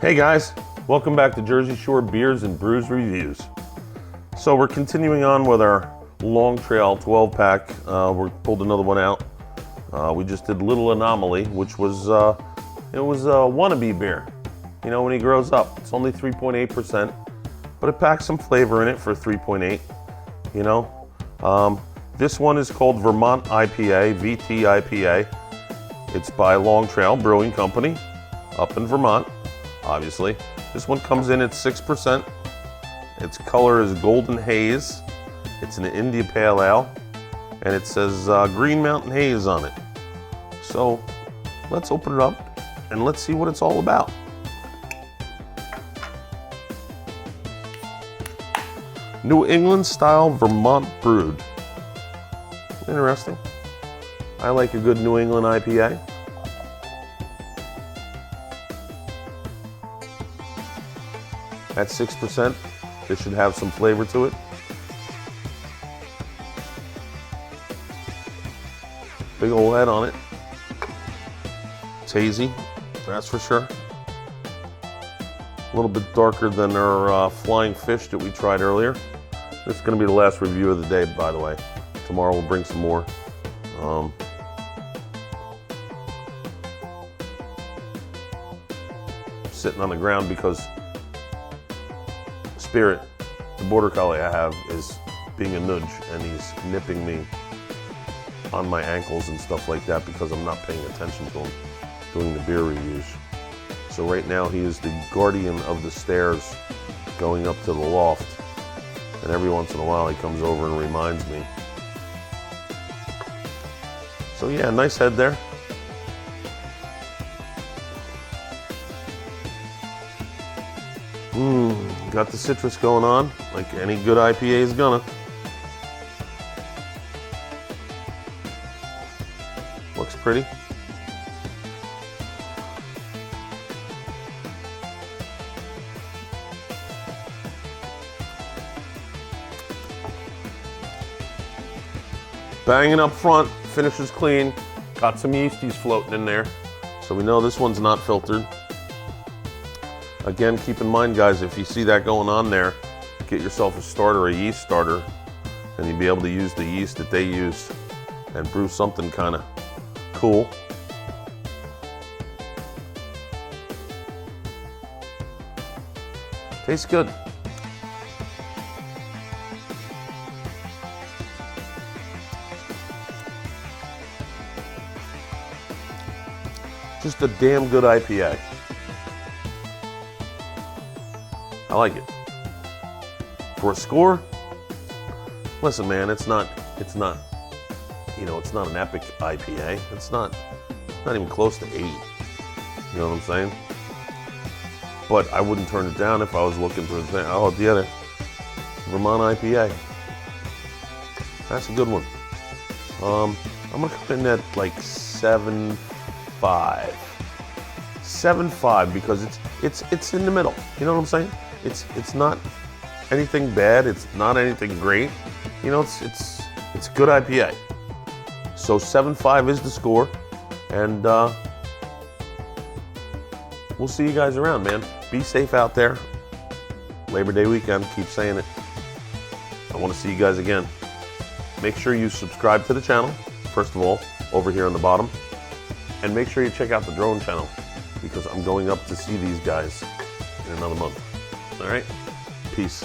Hey guys, welcome back to Jersey Shore Beers and Brews Reviews. So we're continuing on with our Long Trail 12 pack. We pulled another one out. We just did Little Anomaly, which was a wannabe beer. You know, when he grows up, it's only 3.8%, but it packs some flavor in it for 3.8. You know, this one is called Vermont IPA, VT IPA. It's by Long Trail Brewing Company up in Vermont. Obviously, this one comes in at 6%. Its color is Golden Haze. It's an India Pale Ale, and it says Green Mountain Haze on it. So let's open it up and let's see what it's all about. New England style Vermont brewed. Interesting. I like a good New England IPA. At 6%, it should have some flavor to it. Big old head on it. It's hazy, that's for sure. A little bit darker than our flying fish that we tried earlier. This is going to be the last review of the day, by the way. Tomorrow we'll bring some more. Sitting on the ground because Spirit, the border collie I have, is being a nudge, and he's nipping me on my ankles and stuff like that because I'm not paying attention to him doing the beer reviews. So right now he is the guardian of the stairs going up to the loft, and every once in a while he comes over and reminds me. So yeah, nice head there. Got the citrus going on, like any good IPA is gonna. Looks pretty. Banging up front, finishes clean. Got some yeasties floating in there, so we know this one's not filtered. Again, keep in mind, guys, if you see that going on there, get yourself a starter, a yeast starter, and you'll be able to use the yeast that they use and brew something kind of cool. Tastes good. Just a damn good IPA. I like it. For a score, listen, man, it's not, you know, it's not an epic IPA. It's not even close to 8. You know what I'm saying? But I wouldn't turn it down if I was looking for the thing. Oh, the other Vermont IPA. That's a good one. I'm gonna come in at like 7.5. 7.5 because it's in the middle. You know what I'm saying? It's not anything bad. It's not anything great. You know, it's good IPA. So 7.5 is the score, and we'll see you guys around, man. Be safe out there. Labor Day weekend. Keep saying it. I want to see you guys again. Make sure you subscribe to the channel, first of all, over here on the bottom, and make sure you check out the drone channel because I'm going up to see these guys in another month. All right, peace.